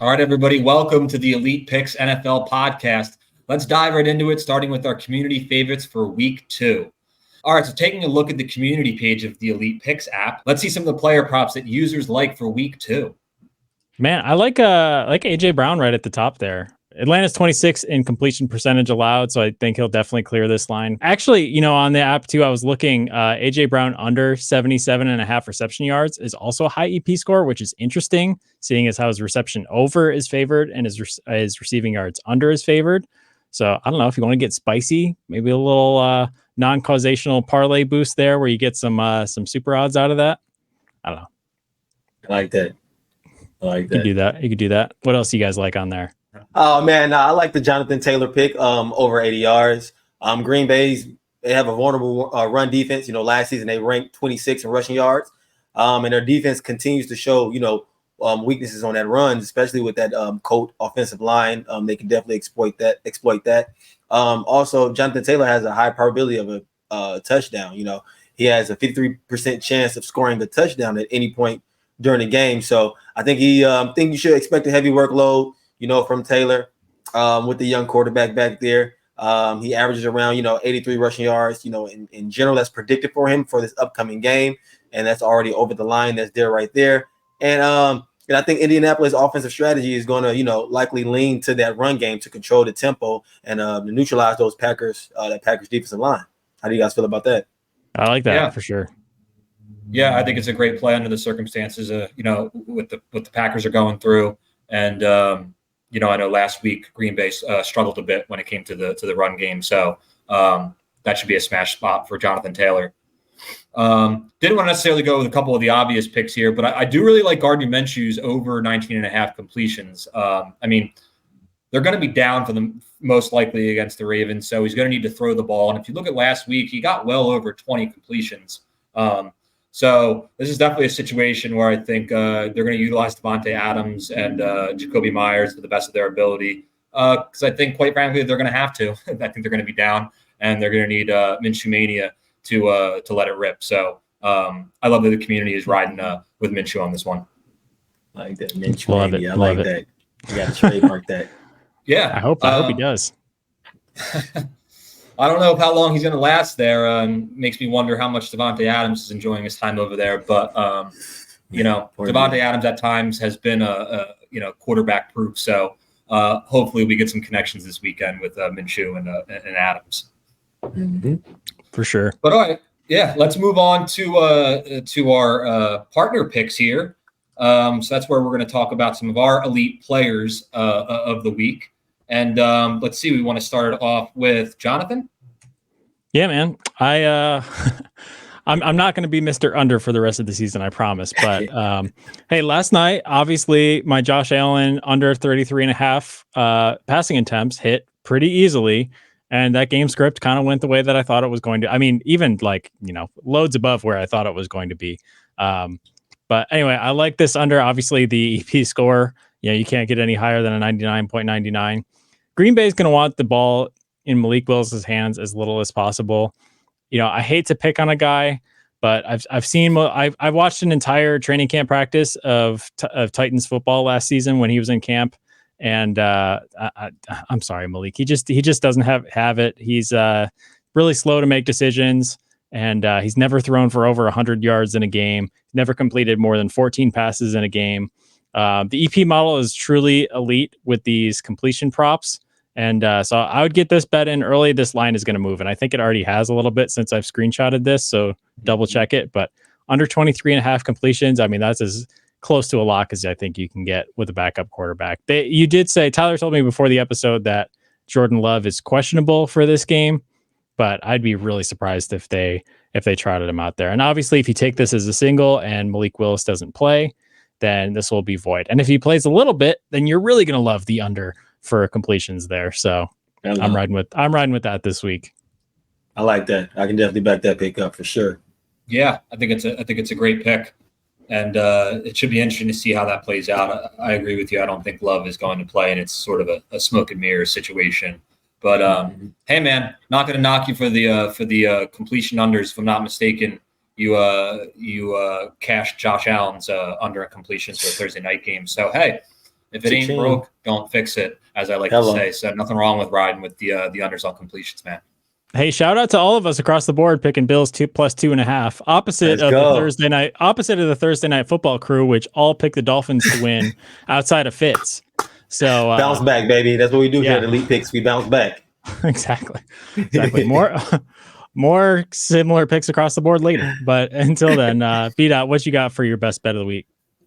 All right, everybody, welcome to the Elite Picks NFL podcast. Let's dive right into it, starting with our community favorites for week 2. All right, so taking a look at the community page of the Elite Picks app, let's see some of the player props that users like for week 2. Man, I like AJ Brown right at the top there. Atlanta's 26 in completion percentage allowed, so I think he'll definitely clear this line. Actually, on the app too, I was looking, AJ Brown under 77.5 reception yards is also a high EP score, which is interesting, seeing as how his reception over is favored and his receiving yards under is favored. So I don't know if you want to get spicy, maybe a little non-causational parlay boost there where you get some super odds out of that. I don't know. I like that. You could do that. You could do that. What else do you guys like on there? Oh man, I like the Jonathan Taylor pick over 80 yards. Green Bay's they have a vulnerable run defense. Last season they ranked 26 in rushing yards, and their defense continues to show weaknesses on that run, especially with that Colt offensive line. They can definitely exploit that. Also, Jonathan Taylor has a high probability of a touchdown. He has a 53% chance of scoring a touchdown at any point during the game. So I think you should expect a heavy workload, from Taylor with the young quarterback back there. He averages around, 83 rushing yards, in general, that's predicted for him for this upcoming game. And that's already over the line. That's there right there. And I think Indianapolis' offensive strategy is going to, likely lean to that run game to control the tempo and neutralize those Packers defensive line. How do you guys feel about that? I like that for sure. Yeah, I think it's a great play under the circumstances, with the Packers are going through. And, I know last week Green Bay struggled a bit when it came to the run game. So that should be a smash spot for Jonathan Taylor. Didn't want to necessarily go with a couple of the obvious picks here, but I do really like Gardner Minshew's over 19.5 completions. They're going to be down for the most likely against the Ravens, so he's going to need to throw the ball. And if you look at last week, he got well over 20 completions. So this is definitely a situation where I think they're going to utilize Devontae Adams and Jacoby Myers to the best of their ability. Because I think, quite frankly, they're going to have to. I think they're going to be down, and they're going to need Minshew Mania to let it rip. So I love that the community is riding with Minshew on this one. I like that. Minshew Mania. I like that. You got to trademark that. Yeah. I hope he does. I don't know how long he's going to last there. Makes me wonder how much Devontae Adams is enjoying his time over there. But, Devontae Adams at times has been a quarterback proof. So hopefully we get some connections this weekend with Minshew and Adams. Mm-hmm. For sure. But all right. Yeah, let's move on to our partner picks here. So that's where we're going to talk about some of our elite players of the week. And let's see, we want to start it off with Jonathan. Yeah, man. I'm not going to be Mr. Under for the rest of the season, I promise. But hey, last night, obviously, my Josh Allen under 33.5 passing attempts hit pretty easily. And that game script kind of went the way that I thought it was going to. I mean, even loads above where I thought it was going to be. But anyway, I like this under. Obviously, the EP score, you can't get any higher than a 99.99. Green Bay is going to want the ball in Malik Willis's hands as little as possible. I hate to pick on a guy, but I've watched an entire training camp practice of Titans football last season when he was in camp, and I'm sorry, Malik. He just doesn't have it. He's really slow to make decisions, and he's never thrown for over 100 yards in a game. Never completed more than 14 passes in a game. The EP model is truly elite with these completion props. And so I would get this bet in early. This line is going to move. And I think it already has a little bit since I've screenshotted this. So double check it. But under 23.5 completions, I mean, that's as close to a lock as I think you can get with a backup quarterback. You did say, Tyler told me before the episode that Jordan Love is questionable for this game. But I'd be really surprised if they trotted him out there. And obviously, if you take this as a single and Malik Willis doesn't play, then this will be void. And if he plays a little bit, then you're really going to love the under for completions there. So I'm riding with that this week. I like that. I can definitely back that pick up for sure. Yeah, I think it's a great pick, and it should be interesting to see how that plays out. I agree with you. I don't think Love is going to play, and it's sort of a smoke and mirror situation. But hey, man, not going to knock you for the completion unders. If I'm not mistaken, you cashed Josh Allen's under completions for a Thursday night game. So hey, If it ain't Cha-ching. broke, don't fix it, as I like Hello. to say. So nothing wrong with riding with the unders on completions, man. Hey, shout out to all of us across the board picking Bills 2+2.5. Opposite of the Thursday night football crew, which all picked the Dolphins to win outside of Fitz. So bounce back, baby. That's what we do here at yeah. Elite Picks. We bounce back. Exactly. More similar picks across the board later. But until then, B-Dot, what you got for your best bet of the week?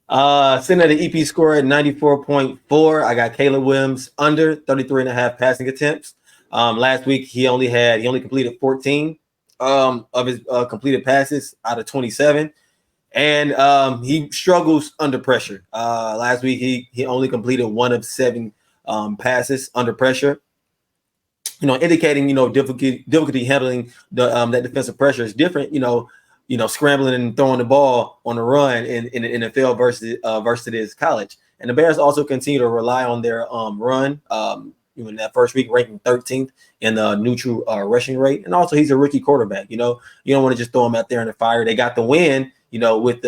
Sitting at an EP score at 94.4. I got Caleb Williams under 33.5 passing attempts. Last week he only completed 14 of his completed passes out of 27, and he struggles under pressure. Last week he only completed 1 of 7 passes under pressure. Indicating difficulty handling the that defensive pressure is different. Scrambling and throwing the ball on the run in the NFL versus it is college. And the Bears also continue to rely on their run. In that first week, ranking 13th in the neutral rushing rate, and also he's a rookie quarterback. You don't want to just throw him out there in the fire. They got the win, with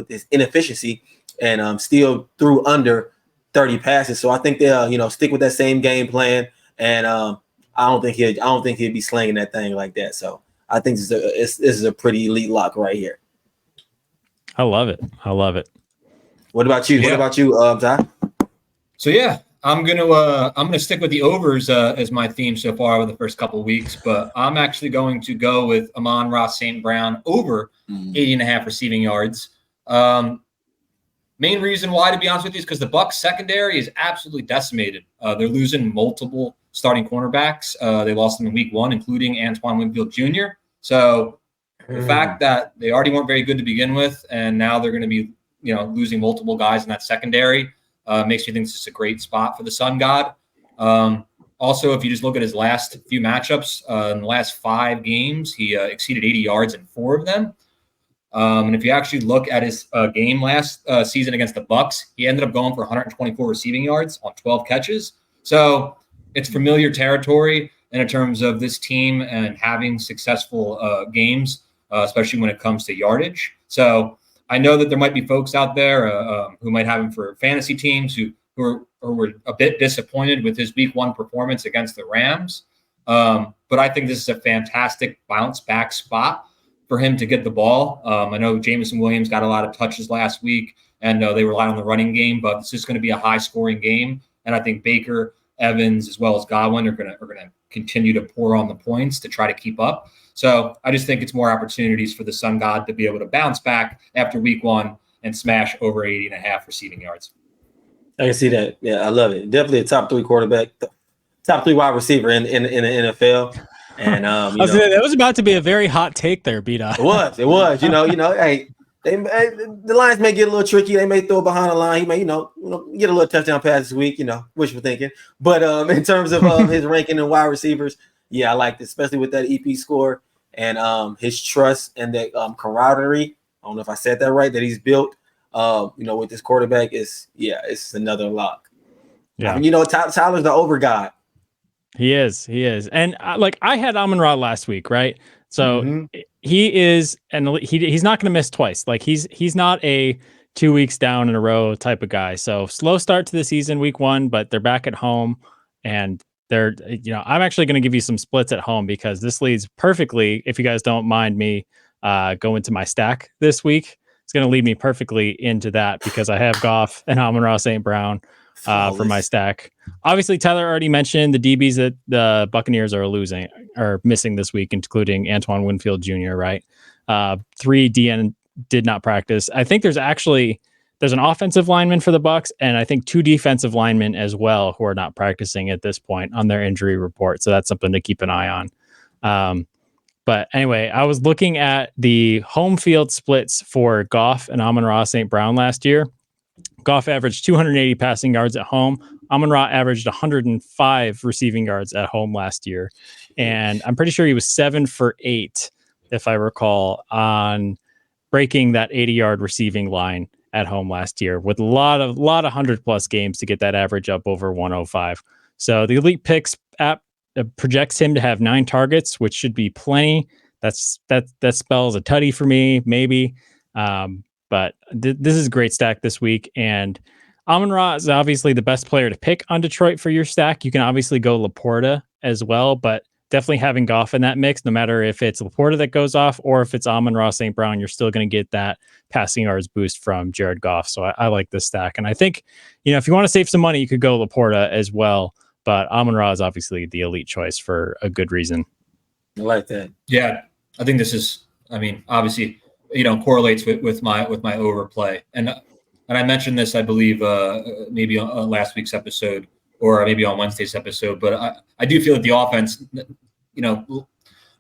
his inefficiency, and still threw under 30 passes. So I think they'll stick with that same game plan, and I don't think he'd be slinging that thing like that. So I think this is a pretty elite lock right here. I love it. What about you? Yeah. What about you, Ty? So yeah, I'm gonna stick with the overs as my theme so far over the first couple of weeks, but I'm actually going to go with Amon-Ra St. Brown over 80.5 receiving yards. Main reason why, to be honest with you, is because the Bucs secondary is absolutely decimated. They're losing multiple starting cornerbacks. They lost them in week 1, including Antoine Winfield Jr. So the fact that they already weren't very good to begin with, and now they're going to be losing multiple guys in that secondary, makes me think this is a great spot for the Sun God. Also, if you just look at his last few matchups, in the last 5 games, he exceeded 80 yards in 4 of them. And if you actually look at his game last season against the Bucs, he ended up going for 124 receiving yards on 12 catches. So it's familiar territory in terms of this team and having successful games, especially when it comes to yardage. So I know that there might be folks out there who might have him for fantasy teams who were a bit disappointed with his week 1 performance against the Rams. But I think this is a fantastic bounce back spot for him to get the ball. I know Jameson Williams got a lot of touches last week, and they relied on the running game, but this is going to be a high scoring game. And I think Baker, Evans, as well as Godwin are going to continue to pour on the points to try to keep up. So I just think it's more opportunities for the Sun God to be able to bounce back after week 1 and smash over 80.5 receiving yards. I can see that. Yeah, I love it. Definitely a top 3 quarterback, top 3 wide receiver in the NFL. And that was about to be a very hot take there, B-Dot. It was. Hey, the Lions may get a little tricky. They may throw behind the line. He may, get a little touchdown pass this week. Wishful thinking. But in terms of his ranking and wide receivers, yeah, I like this, especially with that EP score and his trust and that camaraderie. I don't know if I said that right. That he's built, with this quarterback it's another lock. Yeah, Tyler's the over guy. He is. And I had Amon-Ra last week, right? So he is, and he's not going to miss twice. Like he's not a 2 weeks down in a row type of guy. So slow start to the season, week 1, but they're back at home, and they're, I'm actually going to give you some splits at home because this leads perfectly. If you guys don't mind me going to my stack this week, it's going to lead me perfectly into that because I have Goff and Amon-Ra St. Brown for my stack. Obviously, Tyler already mentioned the DBs that the Buccaneers are missing this week, including Antoine Winfield Jr., right? 3 DN did not practice. I think there's an offensive lineman for the Bucs, and I think 2 defensive linemen as well who are not practicing at this point on their injury report. So that's something to keep an eye on. But anyway, I was looking at the home field splits for Goff and Amon-Ra St. Brown last year. Goff averaged 280 passing yards at home. Amon-Ra averaged 105 receiving yards at home last year. And I'm pretty sure he was 7 for 8, if I recall, on breaking that 80-yard receiving line at home last year with a lot of 100+ games to get that average up over 105. So the Elite Picks app projects him to have 9 targets, which should be plenty. That spells a tutty for me, maybe. But this is a great stack this week. And Amon-Ra is obviously the best player to pick on Detroit for your stack. You can obviously go Laporta as well, but definitely having Goff in that mix, no matter if it's Laporta that goes off or if it's Amon-Ra St. Brown, you're still going to get that passing yards boost from Jared Goff. So I like this stack. And I think, if you want to save some money, you could go Laporta as well. But Amon-Ra is obviously the elite choice for a good reason. I like that. Yeah, I think this is, obviously, correlates with my overplay. And I mentioned this, I believe, maybe on last week's episode or maybe on Wednesday's episode, but I do feel that the offense,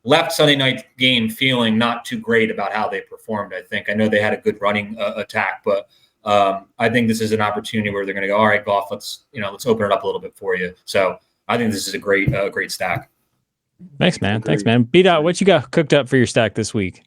left Sunday night game feeling not too great about how they performed. I know they had a good running attack, but I think this is an opportunity where they're going to go, all right, Goff, let's open it up a little bit for you. So I think this is a great stack. Thanks, man. B-Dot, what you got cooked up for your stack this week?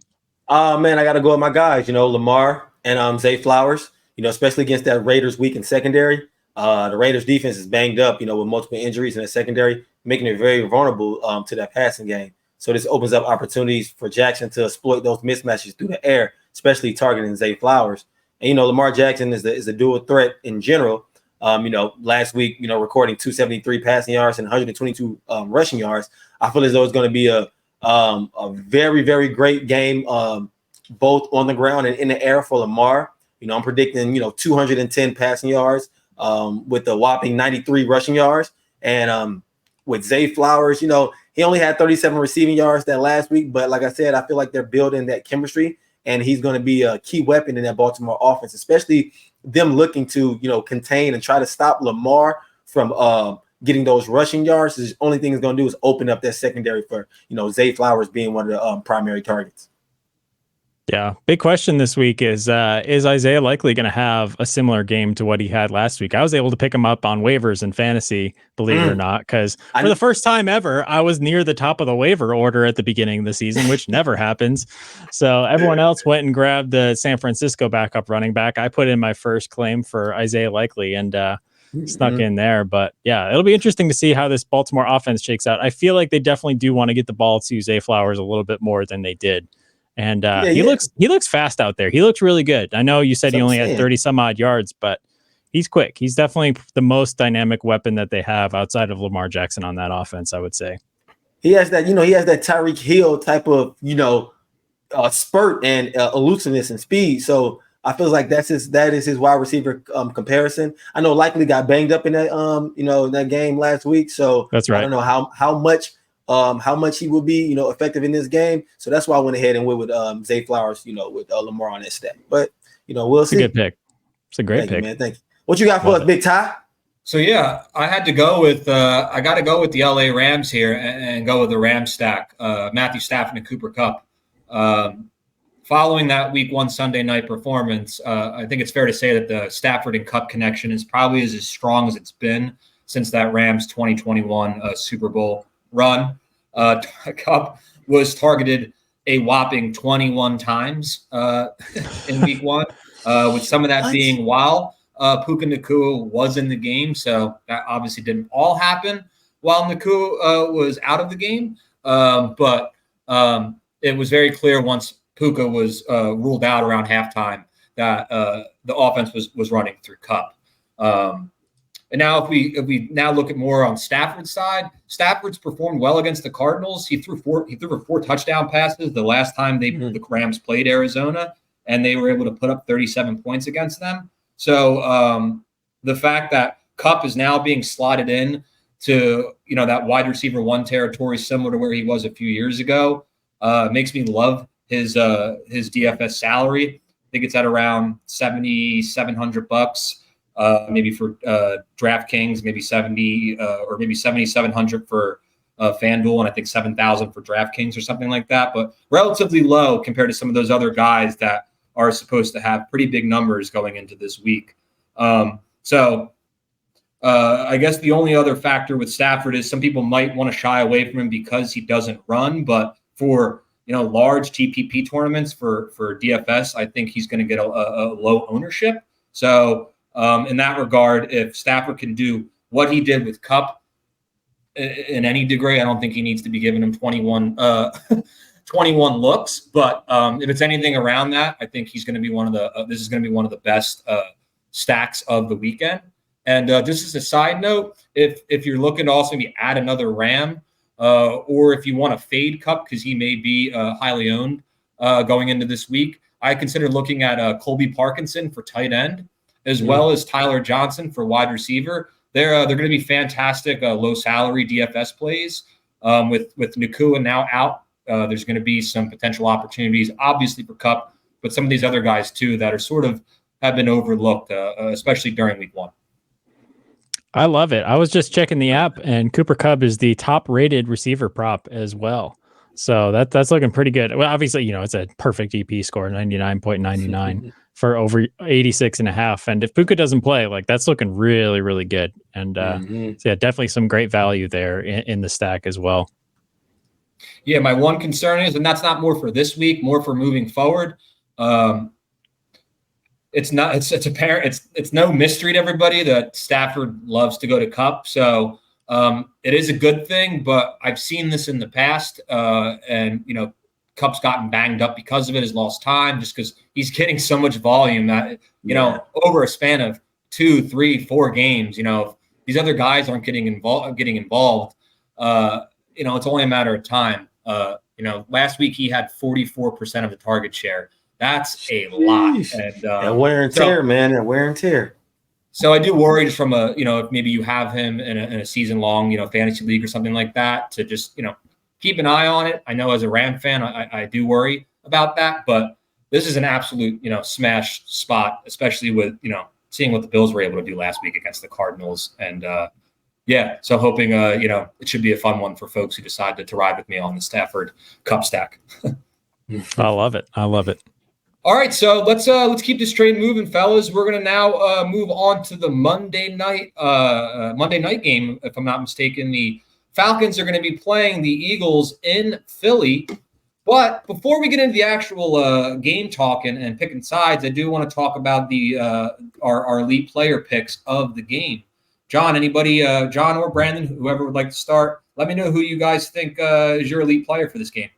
Man, I got to go with my guys, Lamar and Zay Flowers, especially against that Raiders weak in secondary. The Raiders defense is banged up, with multiple injuries in the secondary, making it very vulnerable to that passing game. So this opens up opportunities for Jackson to exploit those mismatches through the air, especially targeting Zay Flowers. And, Lamar Jackson is a dual threat in general. Last week, recording 273 passing yards and 122 rushing yards. I feel as though it's going to be a very, very great game, both on the ground and in the air for Lamar. I'm predicting, 210 passing yards with a whopping 93 rushing yards. And with Zay Flowers, he only had 37 receiving yards that last week. But like I said, I feel like they're building that chemistry, and he's going to be a key weapon in that Baltimore offense, especially them looking to, contain and try to stop Lamar from getting those rushing yards. The only thing he's going to do is open up that secondary for, Zay Flowers being one of the primary targets. Yeah. Big question this week is Isaiah likely going to have a similar game to what he had last week? I was able to pick him up on waivers and fantasy, believe it or not, because for the first time ever, I was near the top of the waiver order at the beginning of the season, which never happens. So everyone else went and grabbed the San Francisco backup running back. I put in my first claim for Isaiah Likely and snuck in there. But yeah, it'll be interesting to see how this Baltimore offense shakes out. I feel like they definitely do want to get the ball to Zay Flowers a little bit more than they did. And he looks fast out there. He looks really good. I know you said he only had 30 some odd yards, but he's quick. He's definitely the most dynamic weapon that they have outside of Lamar Jackson on that offense, I would say. He has that, he has that Tyreek Hill type of, spurt and elusiveness and speed. So I feel like that is his wide receiver comparison. I know Likely got banged up in that that game last week. So that's right. I don't know how much he will be, effective in this game. So that's why I went ahead and went with Zay Flowers, with Lamar on that stack. But, we'll see. It's a good pick. It's a great pick. You, man. Thank you. What you got for us, Big Ty? So, yeah, I had to go with I got to go with the LA Rams here and go with the Rams stack, Matthew Stafford and Cooper Kupp. Following that week 1 Sunday night performance, I think it's fair to say that the Stafford and Kupp connection is probably as strong as it's been since that Rams 2021 Super Bowl run. Kupp was targeted a whopping 21 times in week 1, with some of that being while Puka Nacua was in the game. So that obviously didn't all happen while Nacua was out of the game. But it was very clear once Puka was ruled out around halftime that the offense was running through Kupp. And now if we now look at more on Stafford's side, Stafford's performed well against the Cardinals. He threw for 4 touchdown passes the last time the Rams played Arizona, and they were able to put up 37 points against them. So the fact that Kupp is now being slotted in to that wide receiver 1 territory, similar to where he was a few years ago, makes me love his DFS salary. I think it's at around $7,700. Maybe for DraftKings, maybe 70 or maybe 7,700 for FanDuel, and I think 7,000 for DraftKings or something like that. But relatively low compared to some of those other guys that are supposed to have pretty big numbers going into this week. So I guess the only other factor with Stafford is some people might want to shy away from him because he doesn't run. But for large TPP tournaments for DFS, I think he's going to get a low ownership. So in that regard, if Stafford can do what he did with Kupp in any degree, I don't think he needs to be giving him 21 looks. But if it's anything around that, I think he's going to be this is going to be one of the best stacks of the weekend. And just as a side note, if you're looking to also maybe add another Ram, or if you want to fade Kupp because he may be highly owned going into this week, I consider looking at Colby Parkinson for tight end, as well as Tyler Johnson for wide receiver. They're going to be fantastic low salary DFS plays. With Nakua now out, there's going to be some potential opportunities, obviously for Kupp, but some of these other guys too that are sort of have been overlooked, especially during week 1. I love it. I was just checking the app, and Cooper Kupp is the top rated receiver prop as well. So that's looking pretty good. Well, obviously, it's a perfect EP score, 99.99 for over 86.5. And if Puka doesn't play, that's looking really, really good. And so yeah, definitely some great value there in the stack as well. Yeah, my one concern is, and that's not more for this week, more for moving forward. It's no mystery to everybody that Stafford loves to go to Kupp. So it is a good thing, but I've seen this in the past. And, Kupp's gotten banged up because of it, has lost time just because he's getting so much volume that, over a span of 2, 3, 4 games, if these other guys aren't getting involved, it's only a matter of time. Last week he had 44% of the target share. That's a lot. And wear and tear, man. And wear and tear. So I do worry just from if maybe you have him in a season long, fantasy league or something like that, to just, keep an eye on it. I know as a Ram fan, I do worry about that, but this is an absolute, smash spot, especially with, seeing what the Bills were able to do last week against the Cardinals. And so hoping, it should be a fun one for folks who decide to ride with me on the Stafford Kupp stack. I love it. All right, so let's keep this train moving, fellas. We're gonna now move on to the Monday night game. If I'm not mistaken, the Falcons are going to be playing the Eagles in Philly. But before we get into the actual game talk and picking sides, I do want to talk about our elite player picks of the game. John, anybody, John or Brandon, whoever would like to start, let me know who you guys think is your elite player for this game.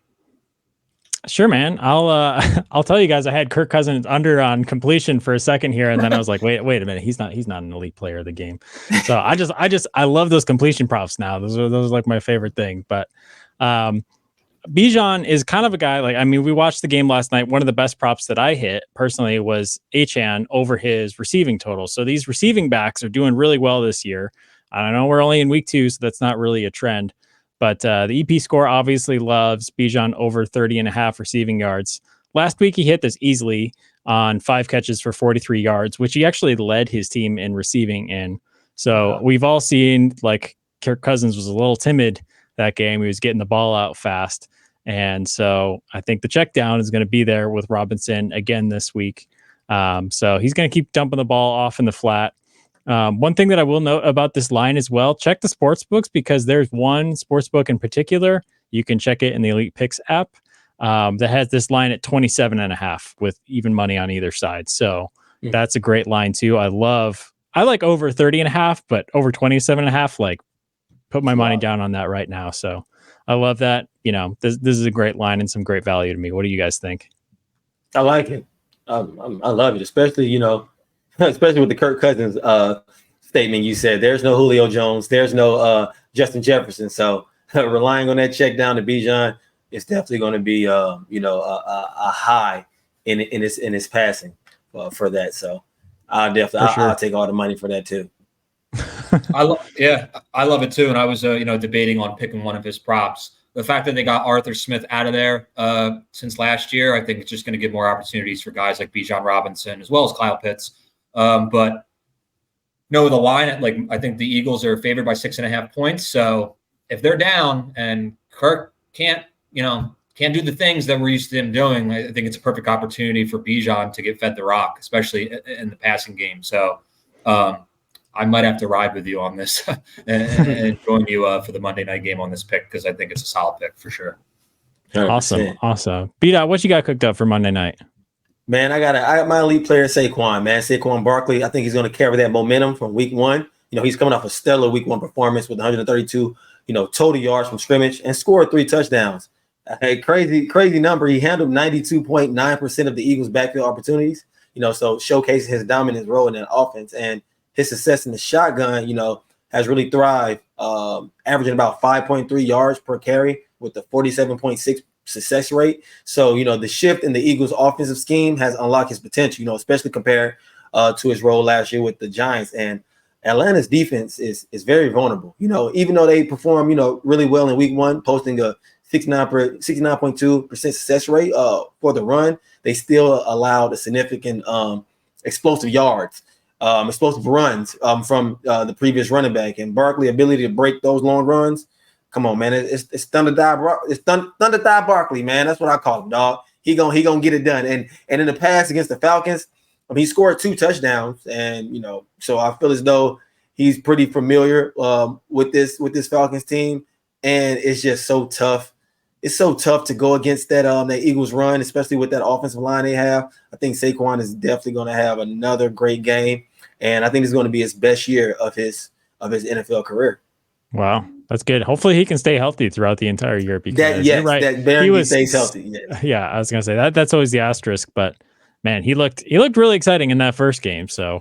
Sure, man. I'll tell you guys. I had Kirk Cousins under on completion for a second here, and then I was like, wait a minute. He's not an elite player of the game. So I love those completion props now. Those are like my favorite thing. But Bijan is kind of a guy. We watched the game last night. One of the best props that I hit personally was Achane over his receiving total. So these receiving backs are doing really well this year. I don't know. We're only in week 2, so that's not really a trend. But the EP score obviously loves Bijan over 30.5 receiving yards. Last week, he hit this easily on 5 catches for 43 yards, which he actually led his team in receiving in. So we've all seen, Kirk Cousins was a little timid that game. He was getting the ball out fast. And so I think the check down is going to be there with Robinson again this week. So he's going to keep dumping the ball off in the flat. One thing that I will note about this line as well, check the sports books, because there's one sports book in particular. You can check it in the Elite Picks app that has this line at 27.5 with even money on either side. So that's a great line too. I like over 30.5, but over 27.5, put my money down on that right now. So I love that. This is a great line and some great value to me. What do you guys think? I like it. I love it, especially, especially with the Kirk Cousins statement you said. There's no Julio Jones. There's no Justin Jefferson. So relying on that check down to Bijan is definitely going to be, a high in his passing for that. So I'll take all the money for that too. I love it too. And I was, debating on picking one of his props. The fact that they got Arthur Smith out of there since last year, I think it's just going to give more opportunities for guys like Bijan Robinson as well as Kyle Pitts. But the line at I think the Eagles are favored by 6.5 points. So if they're down and Kirk can't do the things that we're used to him doing, I think it's a perfect opportunity for Bijan to get fed the rock, especially in the passing game. So I might have to ride with you on this and join you for the Monday night game on this pick, because I think it's a solid pick for sure. 100%. Awesome. B-Dot, what you got cooked up for Monday night? Man, I got my elite player Saquon, man. Saquon Barkley. I think he's going to carry that momentum from week 1. He's coming off a stellar week 1 performance with 132, total yards from scrimmage and scored 3 touchdowns. A crazy number. He handled 92.9% of the Eagles' backfield opportunities. so showcasing his dominant role in that offense and his success in the shotgun, has really thrived, averaging about 5.3 yards per carry with the 47.6 success rate. So, the shift in the Eagles' offensive scheme has unlocked his potential, especially compared to his role last year with the Giants. And Atlanta's defense is very vulnerable. Even though they perform, really well in week one, posting a 69.2% success rate for the run, they still allowed a significant explosive yards, explosive runs from the previous running back. And Barkley's ability to break those long runs, come on, man, it's Thunder Thigh Barkley, man. That's what I call him, dog. He gonna get it done. And in the past against the Falcons, he scored 2 touchdowns, and so I feel as though he's pretty familiar with this Falcons team, and it's just so tough. It's so tough to go against that Eagles run, especially with that offensive line they have. I think Saquon is definitely going to have another great game, and I think it's going to be his best year of his NFL career. Wow, that's good. Hopefully, he can stay healthy throughout the entire year. Because you're right. He stays healthy. Yes. Yeah, I was going to say that. That's always the asterisk, but man, he looked really exciting in that first game. So,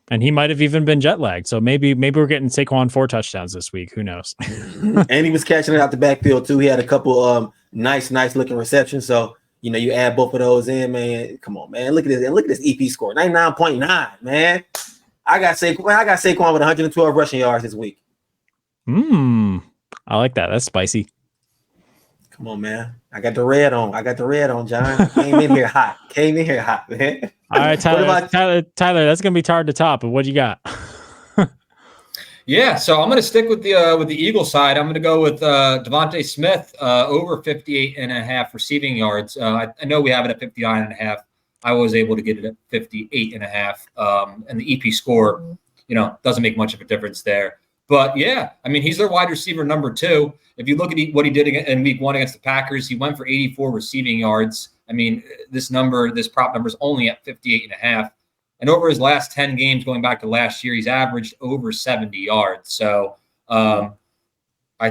and he might have even been jet lagged. So maybe we're getting Saquon 4 touchdowns this week. Who knows? And he was catching it out the backfield too. He had a couple nice looking receptions. So you add both of those in, man. Come on, man. Look at this. And look at this EP score, 99.9, man. I got Saquon with 112 rushing yards this week. I like that. That's spicy. Come on, man. I got the red on, John. Came in here hot, man. All right, Tyler, that's gonna be hard to top, but what you got? Yeah, so I'm going to stick with the Eagles side. I'm going to go with Devontae Smith over 58.5 receiving yards. I know we have it at 59.5. I was able to get it at 58.5. And the EP score, doesn't make much of a difference there. But yeah, I mean, he's their wide receiver number 2. If you look at what he did in week 1 against the Packers, he went for 84 receiving yards. I mean, this prop number is only at 58.5. And over his last 10 games, going back to last year, he's averaged over 70 yards. So I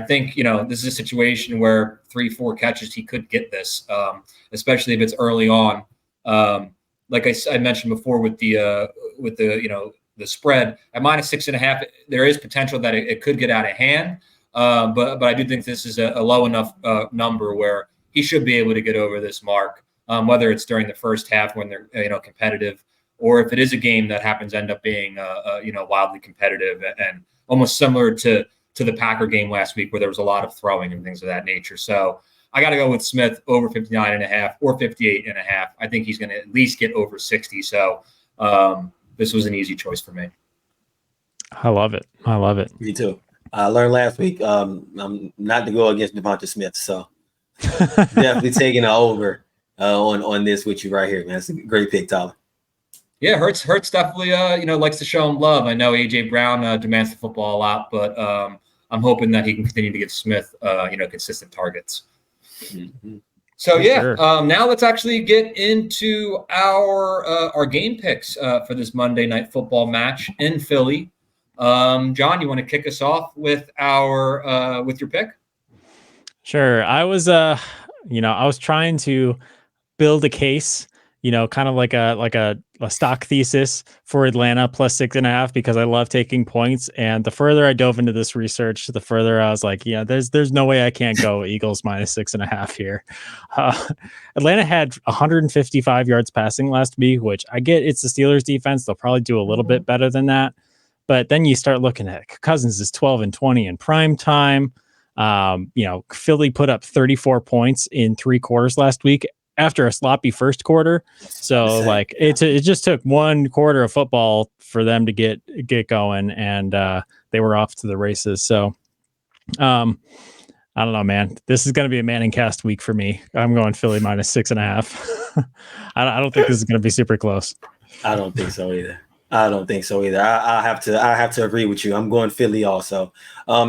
think, this is a situation where 3-4 catches, he could get this, especially if it's early on. Like I mentioned before with the spread at -6.5, there is potential that it could get out of hand. But I do think this is a low enough number where he should be able to get over this mark, whether it's during the first half when they're competitive, or if it is a game that happens to end up being wildly competitive and almost similar to the Packer game last week where there was a lot of throwing and things of that nature. So I got to go with Smith over 59.5 or 58.5. I think he's going to at least get over 60. So this was an easy choice for me. I love it. Me too. I learned last week not to go against Devonta Smith, so definitely taking an over on this with you right here, man. It's a great pick, Tyler. Yeah, Hurts definitely likes to show him love. I know AJ Brown demands the football a lot, but I'm hoping that he can continue to give Smith consistent targets. Mm-hmm. So now let's actually get into our game picks for this Monday Night Football match in Philly. John, you want to kick us off with with your pick? Sure. I was trying to build a case, kind of like a stock thesis for Atlanta +6.5 because I love taking points. And the further I dove into this research, the further I was like, there's no way I can't go Eagles -6.5 here. Atlanta had 155 yards passing last week, which I get it's the Steelers defense. They'll probably do a little bit better than that. But then you start looking at Cousins is 12-20 in prime time. Philly put up 34 points in 3 quarters last week after a sloppy first quarter. So it just took 1 quarter of football for them to get going, and they were off to the races. So I don't know, man. This is going to be a Manning cast week for me. I'm going Philly -6.5. I don't think this is going to be super close. I don't think so either. I have to agree with you. I'm going Philly also.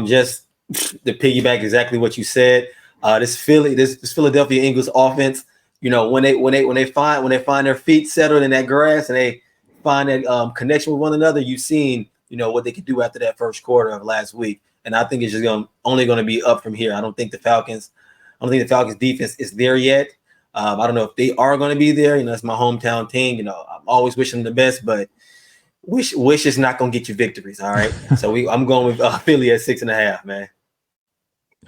Just to piggyback exactly what you said. This Philadelphia Eagles offense, when they find their feet settled in that grass and they find that connection with one another, you've seen what they could do after that first quarter of last week. And I think it's just only going to be up from here. I don't think the Falcons defense is there yet. I don't know if they are going to be there. It's my hometown team. I'm always wishing them the best, but wish is not going to get you victories. All right. So I'm going with Philly at 6.5, man.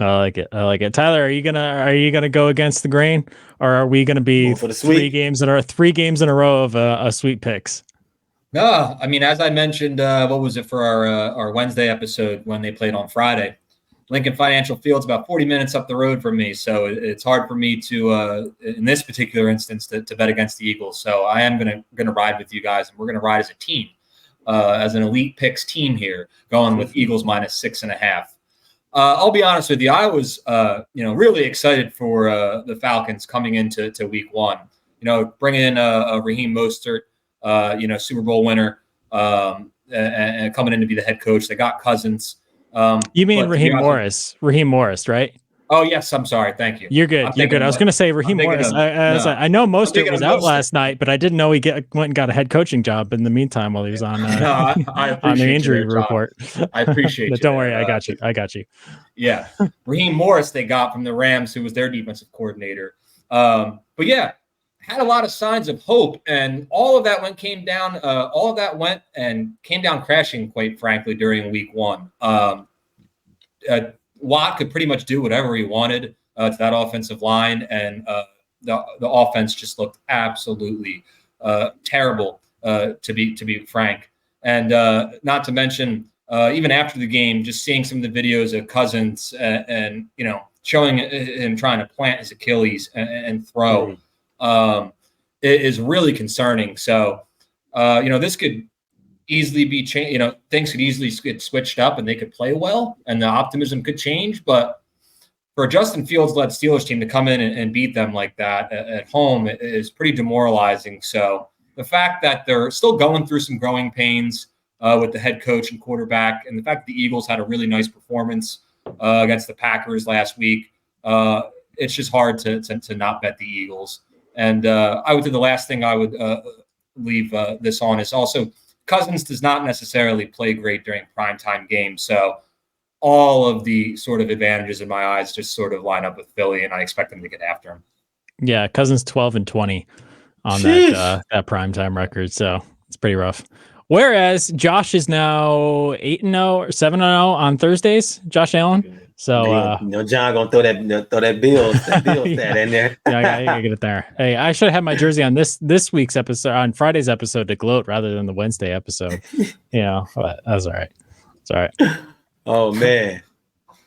I like it. Tyler, are you gonna go against the grain, or are we gonna be for the three games in a row of a sweet picks? No, I mean, as I mentioned, what was it for our Wednesday episode when they played on Friday? Lincoln Financial Field's about 40 minutes up the road from me, so it's hard for me to, in this particular instance, to bet against the Eagles. So I am gonna ride with you guys, and we're gonna ride as a team, as an elite picks team here, going with Eagles minus 6.5. I'll be honest with you. I was, really excited for the Falcons coming into Week 1. Bringing in a Raheem Mostert, Super Bowl winner, and coming in to be the head coach. They got Cousins. You mean Raheem Morris? Raheem Morris, right? Oh yes, I'm sorry. Thank you. You're good. You're good. I was going to say Raheem Morris. I know Mostert was out last night, but I didn't know he went and got a head coaching job in the meantime while he was on on the injury report. I appreciate it. Don't worry, I got you. Yeah, Raheem Morris they got from the Rams, who was their defensive coordinator. But yeah, had a lot of signs of hope, and all of that came down crashing, quite frankly, during Week 1. Watt could pretty much do whatever he wanted to that offensive line, and the offense just looked absolutely terrible, to be frank. And not to mention, even after the game, just seeing some of the videos of Cousins and showing him trying to plant his Achilles and throw, it is really concerning. So, this could easily be changed. Things could easily get switched up and they could play well and the optimism could change. But for a Justin Fields-led Steelers team to come in and beat them like that at home is pretty demoralizing. So the fact that they're still going through some growing pains with the head coach and quarterback, and the fact that the Eagles had a really nice performance against the Packers last week, it's just hard to not bet the Eagles. And I would say the last thing I would leave this on is also Cousins does not necessarily play great during primetime games. So all of the sort of advantages in my eyes just sort of line up with Philly, and I expect them to get after him. Yeah, Cousins 12-20 on that primetime record. So it's pretty rough. Whereas Josh is now 8-0 or 7-0 on Thursdays, Josh Allen. So John gonna throw that bill stat in there. Yeah, I gotta get it there. Hey, I should have had my jersey on this week's episode, on Friday's episode, to gloat rather than the Wednesday episode. But that's all right. It's all right. Oh man.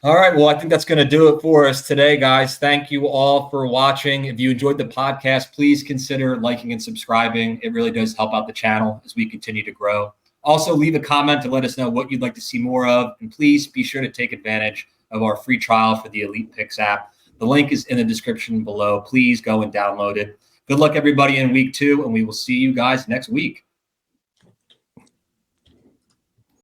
All right. Well, I think that's going to do it for us today, guys. Thank you all for watching. If you enjoyed the podcast, please consider liking and subscribing. It really does help out the channel as we continue to grow. Also, leave a comment to let us know what you'd like to see more of. And please be sure to take advantage of our free trial for the Elite Picks app. The link is in the description below. Please go and download it. Good luck, everybody, in week 2, and we will see you guys next week.